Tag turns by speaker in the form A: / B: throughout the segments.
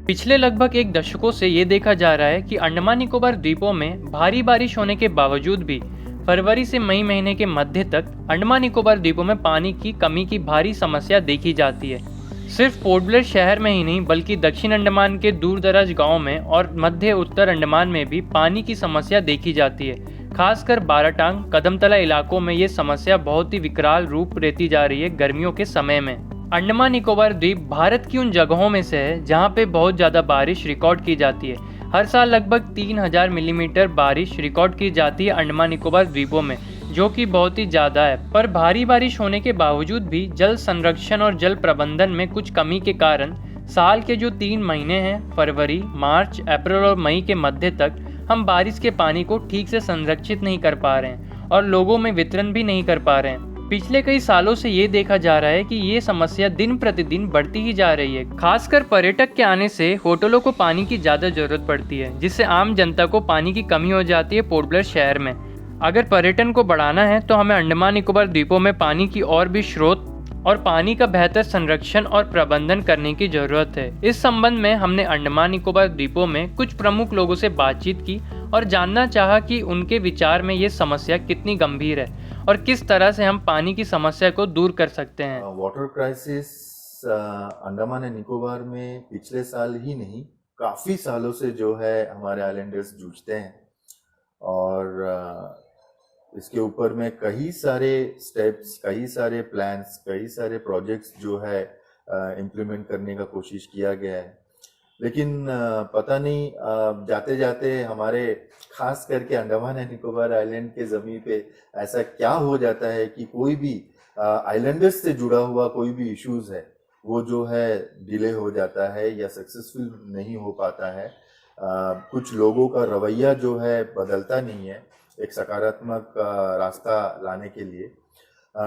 A: पिछले लगभग एक दशकों से ये देखा जा रहा है कि अंडमान निकोबार द्वीपों में भारी बारिश होने के बावजूद भी फरवरी से मई महीने के मध्य तक अंडमान निकोबार द्वीपों में पानी की कमी की भारी समस्या देखी जाती है। सिर्फ पोर्ट ब्लेयर शहर में ही नहीं बल्कि दक्षिण अंडमान के दूर दराज गाँव में और मध्य उत्तर अंडमान में भी पानी की समस्या देखी जाती है। खासकर बाराटांग कदमतला इलाकों में ये समस्या बहुत ही विकराल रूप लेती जा रही है गर्मियों के समय में। अंडमान निकोबार द्वीप भारत की उन जगहों में से है जहां पे बहुत ज़्यादा बारिश रिकॉर्ड की जाती है। हर साल लगभग 3000 मिलीमीटर बारिश रिकॉर्ड की जाती है अंडमान निकोबार द्वीपों में, जो कि बहुत ही ज़्यादा है। पर भारी बारिश होने के बावजूद भी जल संरक्षण और जल प्रबंधन में कुछ कमी के कारण साल के जो 3 महीने हैं फरवरी, मार्च, अप्रैल और मई के मध्य तक हम बारिश के पानी को ठीक से संरक्षित नहीं कर पा रहे हैं और लोगों में वितरण भी नहीं कर पा रहे हैं। पिछले कई सालों से ये देखा जा रहा है कि ये समस्या दिन प्रतिदिन बढ़ती ही जा रही है। खासकर पर्यटक के आने से होटलों को पानी की ज़्यादा ज़रूरत पड़ती है, जिससे आम जनता को पानी की कमी हो जाती है पोर्ट ब्लेयर शहर में। अगर पर्यटन को बढ़ाना है तो हमें अंडमान निकोबार द्वीपों में पानी की और भी स्रोत और पानी का बेहतर संरक्षण और प्रबंधन करने की ज़रूरत है। इस संबंध में हमने अंडमान निकोबार द्वीपों में कुछ प्रमुख लोगों से बातचीत की और जानना चाहा कि उनके विचार में ये समस्या कितनी गंभीर है और किस तरह से हम पानी की समस्या को दूर कर सकते हैं।
B: Water crisis Andaman and Nicobar में पिछले साल ही नहीं काफ़ी सालों से जो है हमारे आइलैंडर्स जूझते हैं और इसके ऊपर में कई सारे स्टेप्स, कई सारे प्लान्स, कई सारे प्रोजेक्ट्स जो है इम्प्लीमेंट करने का कोशिश किया गया है। लेकिन पता नहीं जाते जाते हमारे खास करके अंडमान एंड निकोबार आइलैंड के ज़मीन पे ऐसा क्या हो जाता है कि कोई भी आइलैंडर्स से जुड़ा हुआ कोई भी इश्यूज है वो जो है डिले हो जाता है या सक्सेसफुल नहीं हो पाता है। कुछ लोगों का रवैया जो है बदलता नहीं है एक सकारात्मक रास्ता लाने के लिए।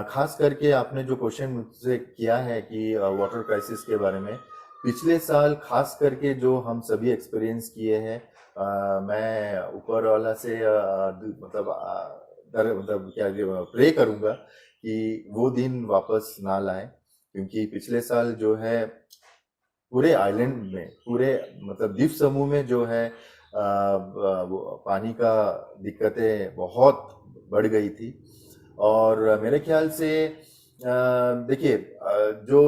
B: खास करके आपने जो क्वेश्चन मुझसे किया है कि वाटर क्राइसिस के बारे में, पिछले साल खास करके जो हम सभी एक्सपीरियंस किए हैं, मैं ऊपर वाला से मतलब क्या प्रे करूँगा कि वो दिन वापस ना लाएं, क्योंकि पिछले साल जो है पूरे आइलैंड में, पूरे मतलब द्वीप समूह में जो है पानी का दिक्कतें बहुत बढ़ गई थी। और मेरे ख्याल से देखिए जो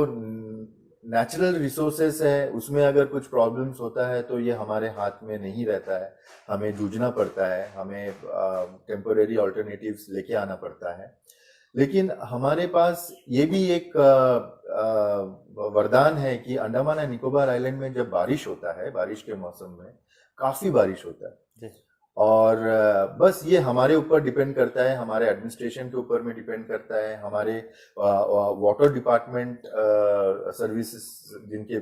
B: नेचुरल रिसोर्सेस है उसमें अगर कुछ प्रॉब्लम्स होता है तो ये हमारे हाथ में नहीं रहता है, हमें जूझना पड़ता है, हमें टेम्परेरी अल्टरनेटिव्स लेके आना पड़ता है। लेकिन हमारे पास ये भी एक वरदान है कि अंडमान एंड निकोबार आइलैंड में जब बारिश होता है, बारिश के मौसम में काफ़ी बारिश होता है और बस ये हमारे ऊपर डिपेंड करता है, हमारे एडमिनिस्ट्रेशन के ऊपर में डिपेंड करता है, हमारे वाटर डिपार्टमेंट सर्विसेज जिनके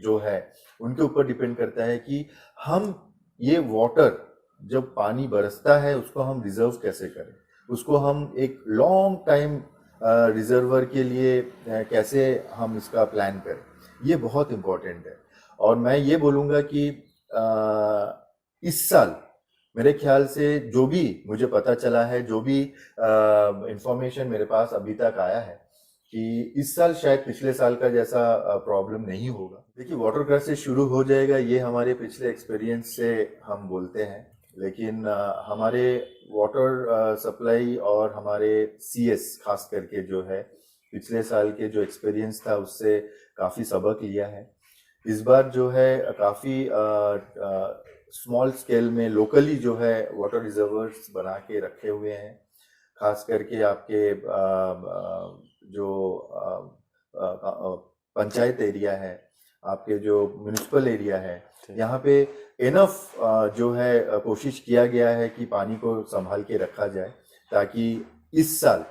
B: जो है उनके ऊपर डिपेंड करता है कि हम ये वाटर जब पानी बरसता है उसको हम रिजर्व कैसे करें, उसको हम एक लॉन्ग टाइम रिजर्वर के लिए कैसे हम इसका प्लान करें, ये बहुत इम्पोर्टेंट है। और मैं ये बोलूँगा कि इस साल मेरे ख्याल से जो भी मुझे पता चला है, जो भी इंफॉर्मेशन मेरे पास अभी तक आया है कि इस साल शायद पिछले साल का जैसा प्रॉब्लम नहीं होगा। देखिए वाटर क्राइसिस शुरू हो जाएगा ये हमारे पिछले एक्सपीरियंस से हम बोलते हैं, लेकिन हमारे वाटर सप्लाई और हमारे सीएस खास करके जो है पिछले साल के जो एक्सपीरियंस था उससे काफ़ी सबक लिया है। इस बार जो है काफ़ी स्मॉल स्केल में लोकली जो है वाटर रिजर्वर्स बना के रखे हुए हैं। खास करके आपके जो पंचायत एरिया है, आपके जो म्यूनिसिपल एरिया है, यहाँ पे इनफ जो है कोशिश किया गया है कि पानी को संभाल के रखा जाए ताकि इस साल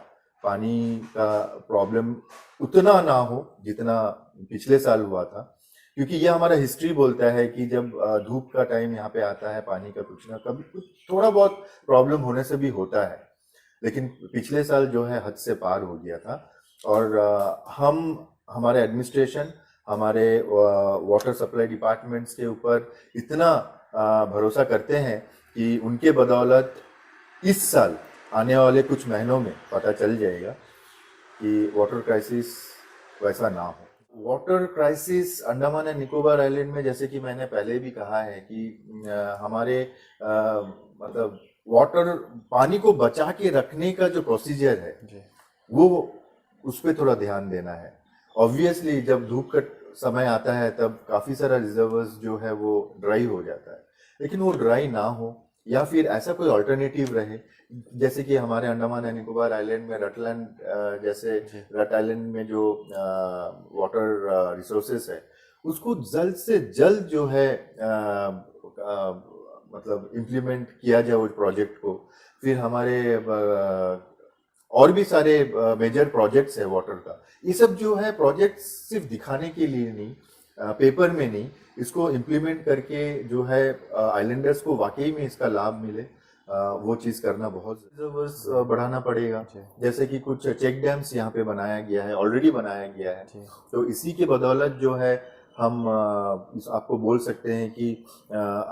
B: पानी का प्रॉब्लम उतना ना हो जितना पिछले साल हुआ था। क्योंकि ये हमारा हिस्ट्री बोलता है कि जब धूप का टाइम यहाँ पे आता है पानी का कुछ ना कभी कुछ थोड़ा बहुत प्रॉब्लम होने से भी होता है, लेकिन पिछले साल जो है हद से पार हो गया था। और हम हमारे एडमिनिस्ट्रेशन, हमारे वाटर सप्लाई डिपार्टमेंट्स के ऊपर इतना भरोसा करते हैं कि उनके बदौलत इस साल आने वाले कुछ महीनों में पता चल जाएगा कि वाटर क्राइसिस वैसा ना हो। Water crisis Andaman and Nicobar island में, जैसे कि मैंने पहले भी कहा है कि हमारे मतलब वाटर, पानी को बचा के रखने का जो प्रोसीजर है वो उस पर थोड़ा ध्यान देना है। ऑब्वियसली जब धूप का समय आता है तब काफी सारा रिजर्वर्स जो है वो ड्राई हो जाता है, लेकिन वो ड्राई ना हो या फिर ऐसा कोई अल्टरनेटिव रहे, जैसे कि हमारे अंडमान एंड निकोबार आइलैंड में रटलैंड, जैसे रट आइलैंड में जो वाटर रिसोर्सेस है उसको जल्द से जल्द जो है मतलब इम्प्लीमेंट किया जाए उस प्रोजेक्ट को। फिर हमारे और भी सारे मेजर प्रोजेक्ट्स है वाटर का, ये सब जो है प्रोजेक्ट सिर्फ दिखाने के लिए नहीं, पेपर में नहीं, इसको इम्प्लीमेंट करके जो है आइलैंडर्स को वाकई में इसका लाभ मिले, वो चीज करना बहुत रिजर्वर्स बढ़ाना पड़ेगा। जैसे कि कुछ चेक डैम्स यहाँ पे बनाया गया है, ऑलरेडी बनाया गया है, तो इसी के बदौलत जो है हम आपको बोल सकते हैं कि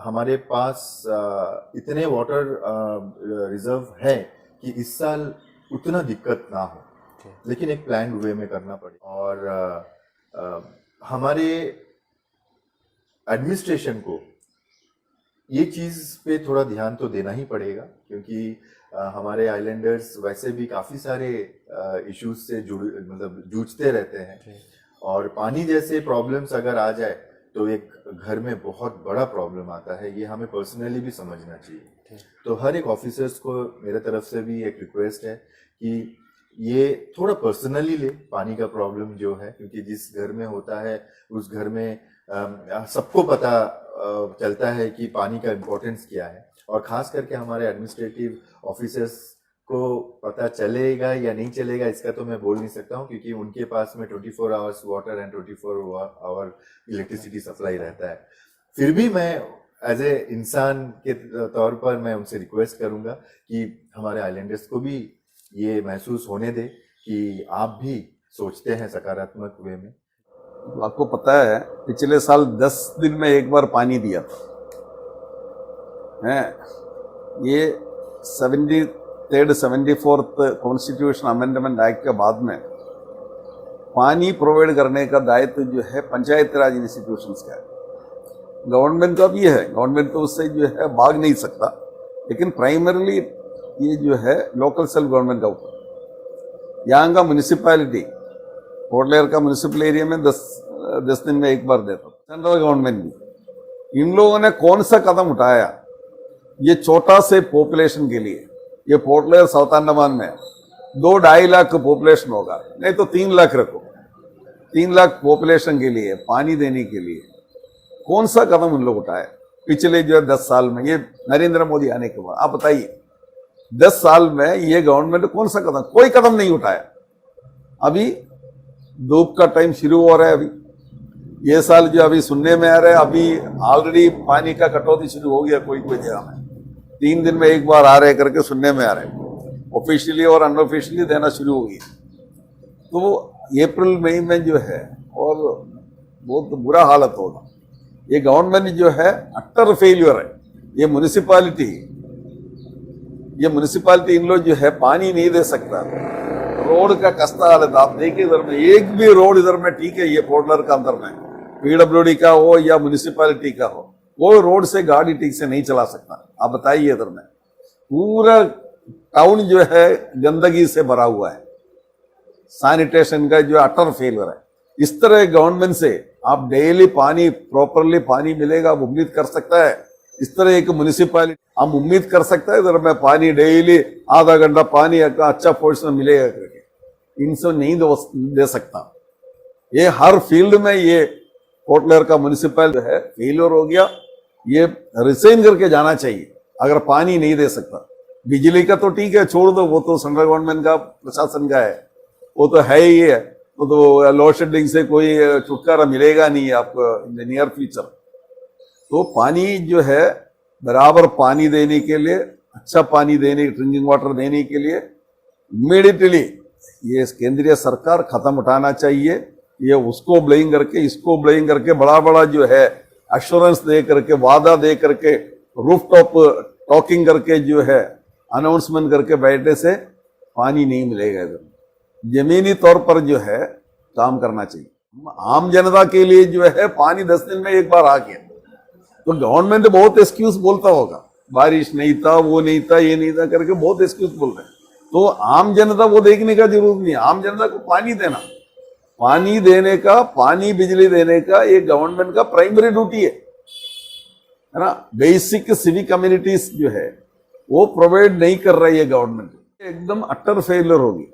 B: हमारे पास इतने वाटर रिजर्व है कि इस साल उतना दिक्कत ना हो, लेकिन एक प्लान वे में करना पड़े। और हमारे एडमिनिस्ट्रेशन को ये चीज पे थोड़ा ध्यान तो देना ही पड़ेगा, क्योंकि हमारे आइलैंडर्स वैसे भी काफी सारे इश्यूज से मतलब जूझते रहते हैं, और पानी जैसे प्रॉब्लम्स अगर आ जाए तो एक घर में बहुत बड़ा प्रॉब्लम आता है, ये हमें पर्सनली भी समझना चाहिए। तो हर एक ऑफिसर्स को मेरे तरफ से भी एक रिक्वेस्ट है कि ये थोड़ा पर्सनली ले पानी का प्रॉब्लम जो है, क्योंकि जिस घर में होता है उस घर में सबको पता चलता है कि पानी का इम्पोर्टेंस क्या है, और खास करके हमारे एडमिनिस्ट्रेटिव ऑफिसर्स को पता चलेगा या नहीं चलेगा इसका तो मैं बोल नहीं सकता हूँ, क्योंकि उनके पास में 24 hours water and 24 hour electricity supply रहता है। फिर भी मैं एज ए इंसान के तौर पर मैं उनसे रिक्वेस्ट करूंगा कि हमारे आइलैंडर्स को भी ये महसूस होने दे कि आप भी सोचते हैं सकारात्मक वे में।
C: आपको पता है पिछले साल 10 दिन में एक बार पानी दिया था, है ये 73rd 74th constitution amendment act के बाद में पानी प्रोवाइड करने का दायित्व जो है पंचायती राज इंस्टीट्यूशंस का है। गवर्नमेंट का भी है, गवर्नमेंट तो उससे जो है भाग नहीं सकता, लेकिन प्राइमरली ये जो है लोकल सेल्फ गवर्नमेंट का ऊपर। यहाँ का म्यूनिसिपैलिटी पोर्ट ब्लेयर का म्यूनिसिपल एरिया में 10 दिन में एक बार देता। सेंट्रल गवर्नमेंट भी, इन लोगों ने कौन सा कदम उठाया ये छोटा से पॉपुलेशन के लिए? ये पोर्ट ब्लेयर साउथ अंडमान में 2-2.5 लाख पॉपुलेशन होगा, नहीं तो 3 लाख रखो, 3 लाख पॉपुलेशन के लिए पानी देने के लिए कौन सा कदम उन लोग उठाए पिछले जो है 10 साल में? ये नरेंद्र मोदी आने के बाद आप बताइए 10 साल में ये गवर्नमेंट कौन सा कदम? कोई कदम नहीं उठाया। अभी धूप का टाइम शुरू हो रहा है, अभी ये साल जो अभी सुनने में आ रहा है अभी ऑलरेडी पानी का कटौती शुरू हो गया कोई कोई जगह में, 3 दिन में एक बार आ रहे करके सुनने में आ रहे हैं, ऑफिशियली और अनऑफिशियली देना शुरू हो गया। तो अप्रैल मई में जो है और बहुत बुरा हालत होगा। ये गवर्नमेंट जो है अटर फेल्यूर है। ये म्यूनिसिपालिटी इन लोग जो है पानी नहीं दे सकता, रोड का कस्ता हालत आप देखिए। इधर में एक भी रोड इधर में ठीक है, ये पोर्ट ब्लेयर का अंदर में पीडब्ल्यूडी का हो या म्यूनिसिपैलिटी का हो, कोई रोड से गाड़ी ठीक से नहीं चला सकता। आप बताइए, इधर में पूरा टाउन जो है गंदगी से भरा हुआ है, सैनिटेशन का जो अटर फेलियर है। इस तरह गवर्नमेंट से आप डेली पानी प्रॉपरली पानी मिलेगा आप उम्मीद कर सकता है? इस तरह एक म्यूनिसिपैलिटी हम उम्मीद कर सकता है इधर में पानी डेली आधा घंटा पानी अच्छा पोर्शन मिलेगा करके? इनसे नहीं दे सकता। ये हर फील्ड में ये पोर्ट ब्लेयर का म्यूनिसिपल जो है फेलियर हो गया। ये रिसाइन करके जाना चाहिए अगर पानी नहीं दे सकता। बिजली का तो ठीक है, छोड़ दो, वो तो सेंट्रल गवर्नमेंट का प्रशासन का है, वो तो है ही है, तो लोड शेडिंग से कोई छुटकारा मिलेगा नहीं आपको इन नियर फ्यूचर। तो पानी जो है बराबर पानी देने के लिए, अच्छा पानी देने, ड्रिंकिंग वाटर देने के लिए इमीडिएटली ये केंद्रीय सरकार खत्म उठाना चाहिए। ये उसको ब्लेम करके इसको ब्लेम करके बड़ा बड़ा जो है एश्योरेंस दे करके, वादा दे करके, रूफ टॉप टॉकिंग करके जो है अनाउंसमेंट करके बैठने से पानी नहीं मिलेगा। इधर जमीनी तौर पर जो है काम करना चाहिए। आम जनता के लिए जो है पानी 10 दिन में एक बार आ गया, तो गवर्नमेंट बहुत एक्सक्यूज बोलता होगा, बारिश नहीं था, वो नहीं था, ये नहीं था करके बहुत एक्सक्यूज बोल रहे हैं। तो आम जनता वो देखने का जरूरत नहीं है, आम जनता को पानी देना, पानी देने का, पानी बिजली देने का ये गवर्नमेंट का प्राइमरी ड्यूटी है ना। बेसिक सिविक कम्युनिटीज जो है वो प्रोवाइड नहीं कर रही है गवर्नमेंट, एकदम अटर फेलियर होगी।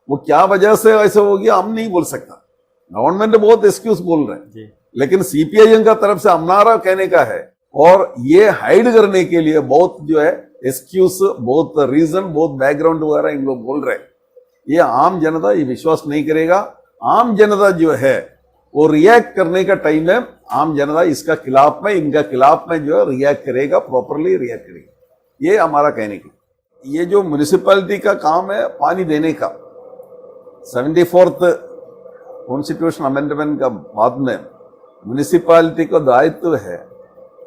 C: वो क्या वजह से ऐसे हो गया हम नहीं बोल सकता, गवर्नमेंट बहुत एक्सक्यूज बोल रहे हैं, लेकिन सीपीआईएम का तरफ से हमारा कहने का है, और ये हाइड करने के लिए बहुत जो है एक्सक्यूज, बहुत रीजन, बहुत बैकग्राउंड वगैरह इन लोग बोल रहे हैं। ये आम जनता ये विश्वास नहीं करेगा। आम जनता जो है वो रिएक्ट करने का टाइम है, आम जनता इसका खिलाफ में, इनका खिलाफ में जो है रिएक्ट करेगा, प्रॉपरली रिएक्ट करेगा, ये हमारा कहने की। ये जो म्युनिसिपैलिटी का काम है पानी देने का, 74th कॉन्स्टिट्यूशन अमेंडमेंट का बाद में म्युनिसिपैलिटी का दायित्व है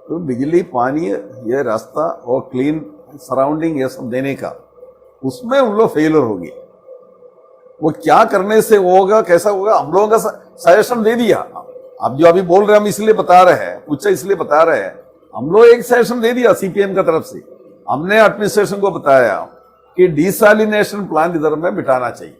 C: तो बिजली, पानी, ये रास्ता और क्लीन सराउंडिंग ये सब देने का, उसमें उन लोग फेलियर होगी। वो क्या करने से होगा, कैसा होगा, हम लोगों का सजेशन दे दिया। अब जो अभी बोल रहे हैं हम इसलिए बता रहे हैं, पूछा इसलिए बता रहे हैं, हम लोग एक सजेशन दे दिया सीपीएम का तरफ से। हमने एडमिनिस्ट्रेशन को बताया कि डिसैलिनेशन प्लांट इधर में बिठाना चाहिए।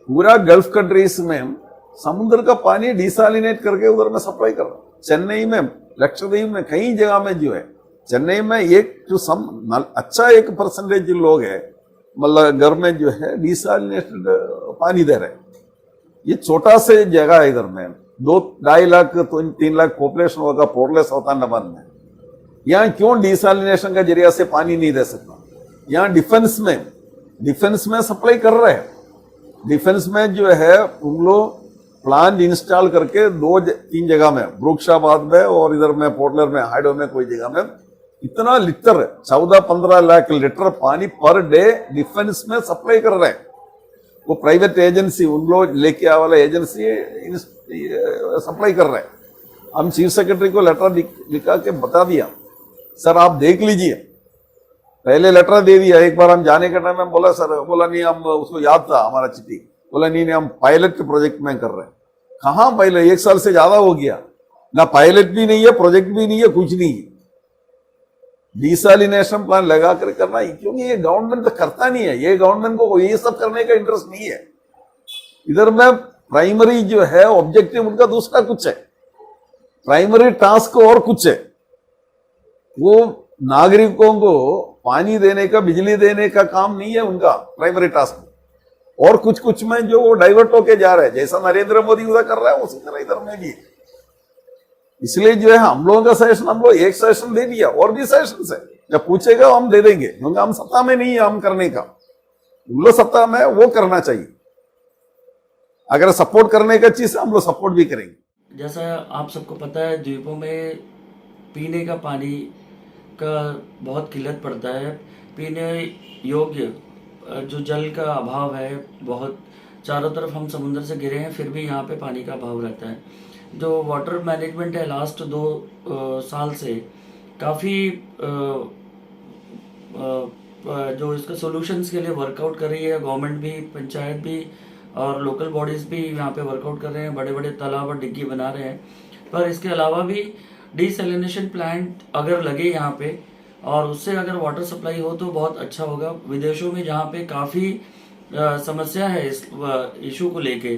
C: पूरा गल्फ कंट्रीज में समुद्र का पानी डिसैलिनेट करके उधर में सप्लाई कर रहा। चेन्नई में, लक्षद्वीप में, कई जगह में जो है, चेन्नई में अच्छा 1% लोग है मतलब घर में जो है डिसैलिनेटेड पानी दे रहे हैं। ये छोटा से जगह है, इधर में 2-2.5 लाख तो 3 लाख पॉपुलेशन होगा पोर्टलेस साउथ अंडमान में। यहाँ क्यों डिसैलिनेशन का जरिया से पानी नहीं दे सकता? यहाँ डिफेंस में सप्लाई कर रहे हैं। डिफेंस में जो है उन लोग प्लांट इंस्टॉल करके 2-3 जगह में, वृक्षाबाद में और इधर में पोर्टलर में, हाइडो में कोई जगह में इतना लीटर 14-15 लाख लीटर पानी पर डे डिफेंस में सप्लाई कर रहे हैं। वो प्राइवेट एजेंसी, उन लोग लेके आने वाला एजेंसी सप्लाई कर रहे हैं। हम चीफ सेक्रेटरी को लेटर लिखा के बता दिया, सर आप देख लीजिए। पहले लेटर दे दिया, एक बार हम जाने के टाइम में बोला सर, बोला नहीं, हम उसको याद था हमारा चिट्ठी, बोला नहीं हम पायलट प्रोजेक्ट में कर रहे हैं। कहाँ पायलट, 1 साल से ज्यादा हो गया, ना पायलट भी नहीं है, प्रोजेक्ट भी नहीं है, कुछ नहीं है। डिसैलिनेशन प्लान लगा कर करना, क्योंकि ये गवर्नमेंट तो करता नहीं है, ये गवर्नमेंट को ये सब करने का इंटरेस्ट नहीं है। इधर में प्राइमरी जो है ऑब्जेक्टिव उनका दूसरा कुछ है, प्राइमरी टास्क और कुछ है। वो नागरिकों को पानी देने का, बिजली देने का काम नहीं है उनका प्राइमरी टास्क, और कुछ में जो वो डाइवर्ट होके जा रहे हैं, जैसा नरेंद्र मोदी उधर कर रहा है उसी तरह इधर में भी। इसलिए जो है हम लोगों का सजेशन, हम लोग एक सजेशन दे दिया, और भी सजेशन है, जब पूछेगा हम दे देंगे, क्योंकि हम सत्ता में नहीं है हम करने का, हम लोग सत्ता में वो करना चाहिए। अगर सपोर्ट करने का चीज हम लोग सपोर्ट भी करेंगे।
D: जैसा आप सबको पता है, द्वीपों में पीने का पानी का बहुत किल्लत पड़ता है। पीने योग्य जो जल का अभाव है बहुत, चारों तरफ हम समुद्र से घिरे हैं, फिर भी यहाँ पे पानी का अभाव रहता है। जो वाटर मैनेजमेंट है लास्ट 2 साल से काफ़ी जो इसका सॉल्यूशंस के लिए वर्कआउट कर रही है, गवर्नमेंट भी, पंचायत भी और लोकल बॉडीज़ भी यहाँ पे वर्कआउट कर रहे हैं, बड़े बड़े तालाब और डिग्गी बना रहे हैं। पर इसके अलावा भी डिसैलिनेशन प्लांट अगर लगे यहाँ पे और उससे अगर वाटर सप्लाई हो तो बहुत अच्छा होगा। विदेशों में जहाँ पे काफ़ी समस्या है इस इशू को लेके,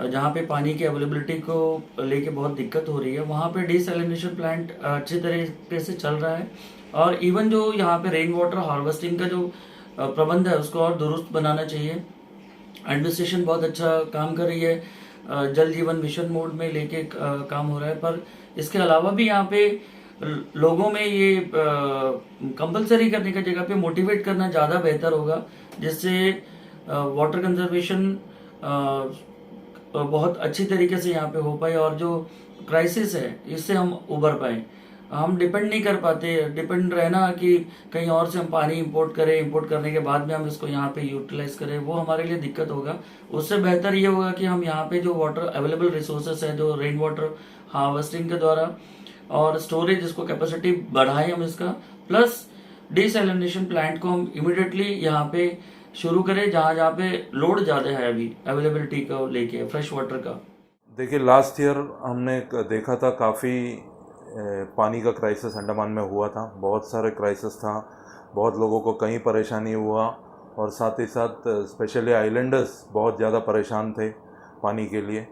D: जहाँ पे पानी की अवेलेबिलिटी को लेके बहुत दिक्कत हो रही है, वहाँ पे डिसैलिनेशन प्लांट अच्छे तरीके से चल रहा है। और इवन जो यहाँ पे रेन वाटर हार्वेस्टिंग का जो प्रबंध है उसको और दुरुस्त बनाना चाहिए। एडमिनिस्ट्रेशन बहुत अच्छा काम कर रही है, जल जीवन मिशन मोड में लेके काम हो रहा है। पर इसके अलावा भी यहाँ पे लोगों में ये कंपलसरी करने का जगह पे मोटिवेट करना ज़्यादा बेहतर होगा, जिससे वाटर कंजर्वेशन बहुत अच्छी तरीके से यहाँ पे हो पाए और जो क्राइसिस है इससे हम उबर पाए। हम डिपेंड नहीं कर पाते, डिपेंड रहना कि कहीं और से हम पानी इंपोर्ट करें, इंपोर्ट करने के बाद में हम इसको यहाँ पे यूटिलाइज करें, वो हमारे लिए दिक्कत होगा। उससे बेहतर ये होगा कि हम यहाँ पे जो वाटर अवेलेबल रिसोर्सेस है, जो रेन वाटर हार्वेस्टिंग के द्वारा और स्टोरेज, इसको कैपेसिटी बढ़ाएं हम इसका, प्लस डिसैलिनेशन प्लांट को हम इमिडिएटली यहाँ पे शुरू करें जहाँ पे लोड ज़्यादा है अभी अवेलेबिलिटी को लेके फ्रेश वाटर का।
E: देखिए लास्ट ईयर हमने देखा था काफ़ी पानी का क्राइसिस अंडमान में हुआ था, बहुत सारे क्राइसिस था, बहुत लोगों को कहीं परेशानी हुआ और साथ ही साथ स्पेशली आइलैंडर्स बहुत ज़्यादा परेशान थे पानी के लिए।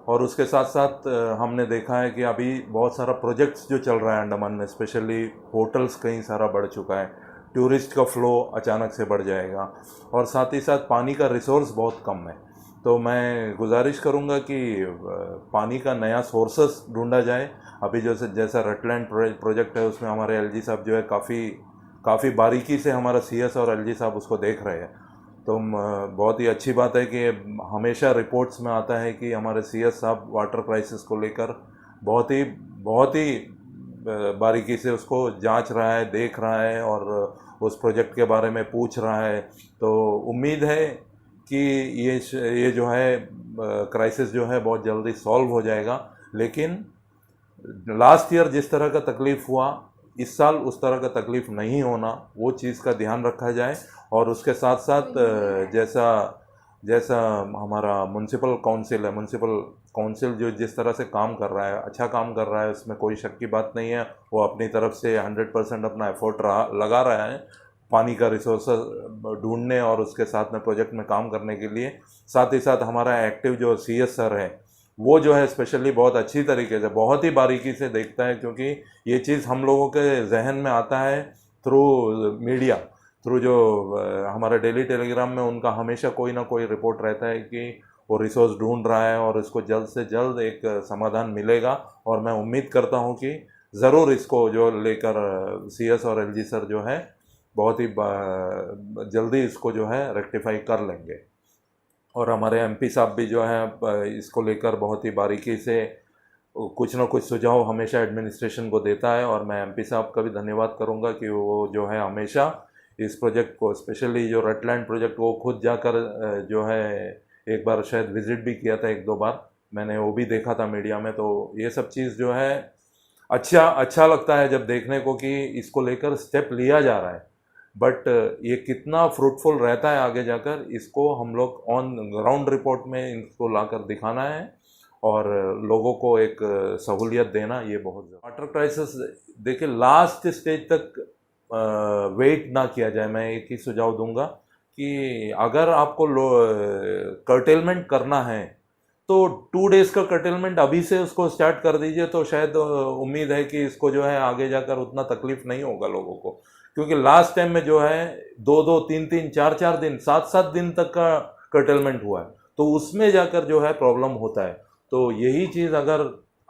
E: और उसके साथ साथ हमने देखा है कि अभी बहुत सारा प्रोजेक्ट्स जो चल रहा है अंडमान में, स्पेशली होटल्स कहीं सारा बढ़ चुका है, टूरिस्ट का फ़्लो अचानक से बढ़ जाएगा और साथ ही साथ पानी का रिसोर्स बहुत कम है। तो मैं गुजारिश करूंगा कि पानी का नया सोर्सेस ढूंढा जाए। अभी जैसा रटलैंड प्रोजेक्ट है उसमें हमारे एलजी साहब जो है काफ़ी बारीकी से हमारा सीएस और एलजी साहब उसको देख रहे हैं। तो बहुत ही अच्छी बात है कि हमेशा रिपोर्ट्स में आता है कि हमारे सीएस साहब वाटर क्राइसिस को लेकर बहुत ही बारीकी से उसको जांच रहा है, देख रहा है और उस प्रोजेक्ट के बारे में पूछ रहा है। तो उम्मीद है कि ये जो है क्राइसिस जो है बहुत जल्दी सॉल्व हो जाएगा। लेकिन लास्ट ईयर जिस तरह का तकलीफ़ हुआ, इस साल उस तरह का तकलीफ़ नहीं होना, वो चीज़ का ध्यान रखा जाए। और उसके साथ साथ जैसा हमारा म्युनिसिपल काउंसिल जो जिस तरह से काम कर रहा है, अच्छा काम कर रहा है, उसमें कोई शक की बात नहीं है। वो अपनी तरफ से 100% अपना एफर्ट लगा रहा है पानी का रिसोर्स ढूंढने और उसके साथ में प्रोजेक्ट में काम करने के लिए। साथ ही साथ हमारा एक्टिव जो सीएस सर है वो जो है स्पेशली बहुत अच्छी तरीके से, बहुत ही बारीकी से देखता है, क्योंकि ये चीज़ हम लोगों के जहन में आता है थ्रू मीडिया, थ्रू जो हमारा डेली टेलीग्राम में उनका हमेशा कोई ना कोई रिपोर्ट रहता है कि वो रिसोर्स ढूंढ रहा है और इसको जल्द से जल्द एक समाधान मिलेगा। और मैं उम्मीद करता हूँ कि ज़रूर इसको जो लेकर सीएस और एलजी सर जो है बहुत ही जल्दी इसको जो है रेक्टिफाई कर लेंगे। और हमारे एमपी साहब भी जो है इसको लेकर बहुत ही बारीकी से कुछ ना कुछ सुझाव हमेशा एडमिनिस्ट्रेशन को देता है। और मैं एमपी साहब का भी धन्यवाद करूंगा कि वो जो है हमेशा इस प्रोजेक्ट को, स्पेशली जो रटलैंड प्रोजेक्ट, वो खुद जाकर जो है एक बार शायद विज़िट भी किया था, 1-2 बार मैंने वो भी देखा था मीडिया में। तो ये सब चीज़ जो है अच्छा लगता है जब देखने को कि इसको लेकर स्टेप लिया जा रहा है। बट ये कितना फ्रूटफुल रहता है आगे जाकर, इसको हम लोग ऑन ग्राउंड रिपोर्ट में इनको लाकर दिखाना है और लोगों को एक सहूलियत देना, ये बहुत वाटर क्राइसिस। देखिए लास्ट स्टेज तक वेट ना किया जाए। मैं एक ही सुझाव दूंगा कि अगर आपको कर्टेलमेंट करना है तो 2 डेज़ का कर्टेलमेंट अभी से उसको स्टार्ट कर दीजिए, तो शायद उम्मीद है कि इसको जो है आगे जाकर उतना तकलीफ नहीं होगा लोगों को। क्योंकि लास्ट टाइम में जो है 2-2, 3-3, 4-4 दिन, 7-7 दिन तक का कर्टेलमेंट हुआ है, तो उसमें जाकर जो है प्रॉब्लम होता है। तो यही चीज़ अगर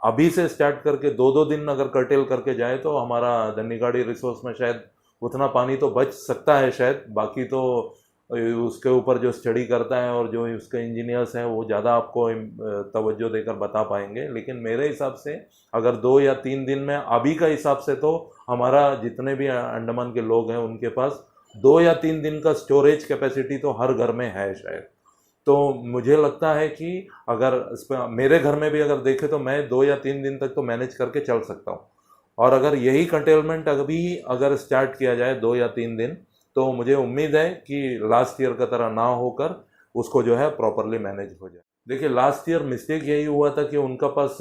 E: अभी से स्टार्ट करके 2-2 दिन अगर कर्टेल करके जाए तो हमारा धन्नीगाड़ी रिसोर्स में शायद उतना पानी तो बच सकता है शायद। बाकी तो उसके ऊपर जो स्टडी करता है और जो उसके इंजीनियर्स हैं वो ज़्यादा आपको तवज्जो देकर बता पाएंगे। लेकिन मेरे हिसाब से अगर 2 या 3 दिन में अभी का हिसाब से तो हमारा जितने भी अंडमान के लोग हैं उनके पास 2 या 3 दिन का स्टोरेज कैपेसिटी तो हर घर में है शायद। तो मुझे लगता है कि अगर मेरे घर में भी अगर देखें तो मैं 2 या 3 दिन तक तो मैनेज करके चल सकता हूँ। और अगर यही कंटेनमेंट अगर स्टार्ट किया जाए 2 या 3 दिन, तो मुझे उम्मीद है कि लास्ट ईयर का तरह ना होकर उसको जो है प्रॉपरली मैनेज हो जाए। देखिए लास्ट ईयर मिस्टेक यही हुआ था कि उनका पास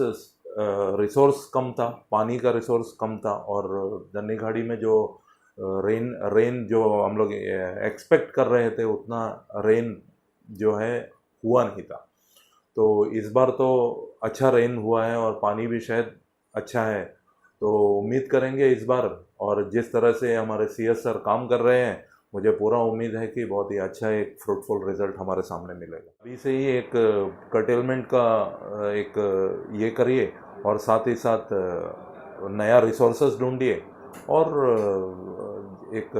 E: रिसोर्स कम था, पानी का रिसोर्स कम था और धन्नीगाड़ी में जो रेन जो हम लोग एक्सपेक्ट कर रहे थे उतना रेन जो है हुआ नहीं था। तो इस बार तो अच्छा रेन हुआ है और पानी भी शायद अच्छा है, तो उम्मीद करेंगे इस बार। और जिस तरह से हमारे सीएस सर काम कर रहे हैं, मुझे पूरा उम्मीद है कि बहुत ही अच्छा एक फ्रूटफुल रिजल्ट हमारे सामने मिलेगा। अभी से ही एक कर्टेलमेंट का एक ये करिए और साथ ही साथ नया रिसोर्सेज ढूंढिए और एक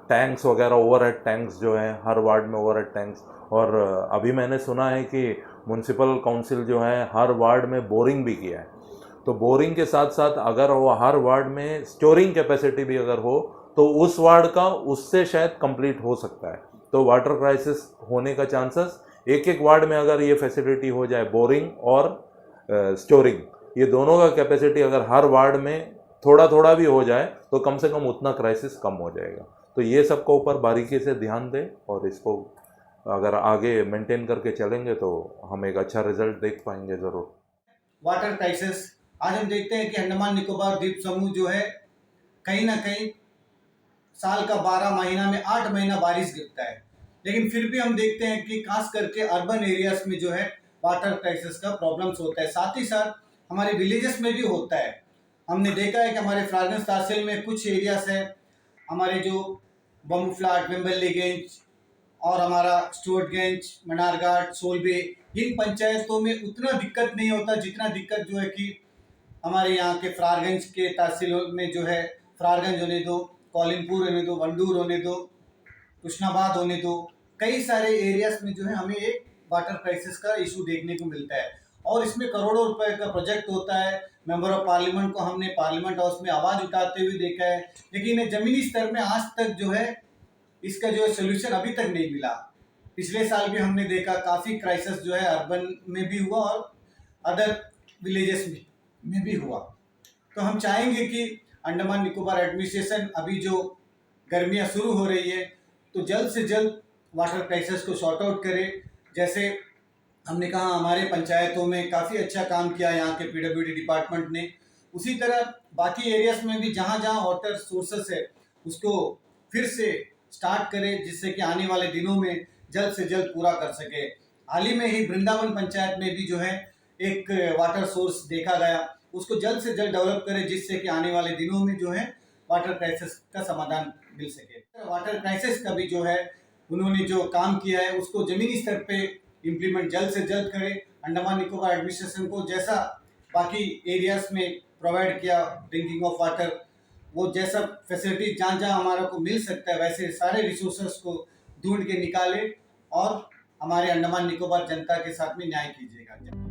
E: टैंक्स वगैरह, ओवरहेड टैंक्स जो हैं हर वार्ड में, ओवरहेड टैंक्स। और अभी मैंने सुना है कि म्युनिसिपल काउंसिल जो है हर वार्ड में बोरिंग भी किया है। तो बोरिंग के साथ साथ अगर वो हर वार्ड में स्टोरिंग कैपेसिटी भी अगर हो तो उस वार्ड का उससे शायद कंप्लीट हो सकता है। तो वाटर क्राइसिस होने का चांसेस, एक वार्ड में अगर ये फैसिलिटी हो जाए, बोरिंग और स्टोरिंग, ये दोनों का कैपेसिटी अगर हर वार्ड में थोड़ा थोड़ा भी हो जाए तो कम से कम उतना क्राइसिस कम हो जाएगा। तो ये सबको ऊपर बारीकी से ध्यान दें और इसको अगर आगे मेंटेन करके चलेंगे तो हम एक अच्छा रिजल्ट देख पाएंगे ज़रूर।
F: वाटर क्राइसिस, आज हम देखते हैं कि अंडमान निकोबार द्वीप समूह जो है कहीं ना कहीं साल का 12 महीना में 8 महीना बारिश गिरता है, लेकिन फिर भी हम देखते हैं कि खास करके अर्बन एरियाज में जो है वाटर क्राइसिस का प्रॉब्लम्स होता है। साथ ही साथ हमारे विलेजेस में भी होता है। हमने देखा है कि हमारे फ्रागनेस तहसील में कुछ एरियाज है, हमारे जो बम्बू फ्लाट, वेम्बल्लीगंज और हमारा स्टुअर्टगंज, मनारघाट, सोलबे, इन पंचायतों में उतना दिक्कत नहीं होता जितना दिक्कत जो है कि हमारे यहाँ के फ्रारगंज के तहसीलों में जो है, फ्रारगंज होने दो, कौलिनपुर होने दो, वंडूर होने दो, कृष्णाबाद होने दो, कई सारे एरियाज में जो है हमें एक वाटर क्राइसिस का इशू देखने को मिलता है। और इसमें करोड़ों रुपए का प्रोजेक्ट होता है। मेंबर ऑफ पार्लियामेंट को हमने पार्लियामेंट हाउस में आवाज उठाते हुए देखा है, लेकिन जमीनी स्तर में आज तक जो है इसका जो है सोल्यूशन अभी तक नहीं मिला। पिछले साल भी हमने देखा काफ़ी क्राइसिस जो है अर्बन में भी हुआ और अदर विलेजेस में भी हुआ। तो हम चाहेंगे कि अंडमान निकोबार एडमिनिस्ट्रेशन अभी जो गर्मियां शुरू हो रही है तो जल्द से जल्द वाटर क्राइसिस को सॉर्ट आउट करे। जैसे हमने कहा हमारे पंचायतों में काफ़ी अच्छा काम किया यहाँ के पीडब्ल्यूडी डिपार्टमेंट ने, उसी तरह बाकी एरियाज में भी जहाँ जहाँ वाटर सोर्सेस है उसको फिर से स्टार्ट करें, जिससे कि आने वाले दिनों में जल्द से जल्द पूरा कर सके। हाल ही में ही वृंदावन पंचायत में भी जो है एक वाटर सोर्स देखा गया, उसको जल्द से जल्द डेवलप करें, जिससे कि आने वाले दिनों में जो है वाटर क्राइसिस का समाधान मिल सके। वाटर क्राइसिस का भी जो है उन्होंने जो काम किया है उसको जमीनी स्तर पे इम्प्लीमेंट जल्द से जल्द करें। अंडमान निकोबार एडमिनिस्ट्रेशन को जैसा बाकी एरियाज में प्रोवाइड किया ड्रिंकिंग ऑफ वाटर, वो जैसा फैसिलिटी जहाँ जहाँ हमारा को मिल सकता है वैसे सारे रिसोर्सेस को ढूंढ के निकाले और हमारे अंडमान निकोबार जनता के साथ में न्याय कीजिएगा।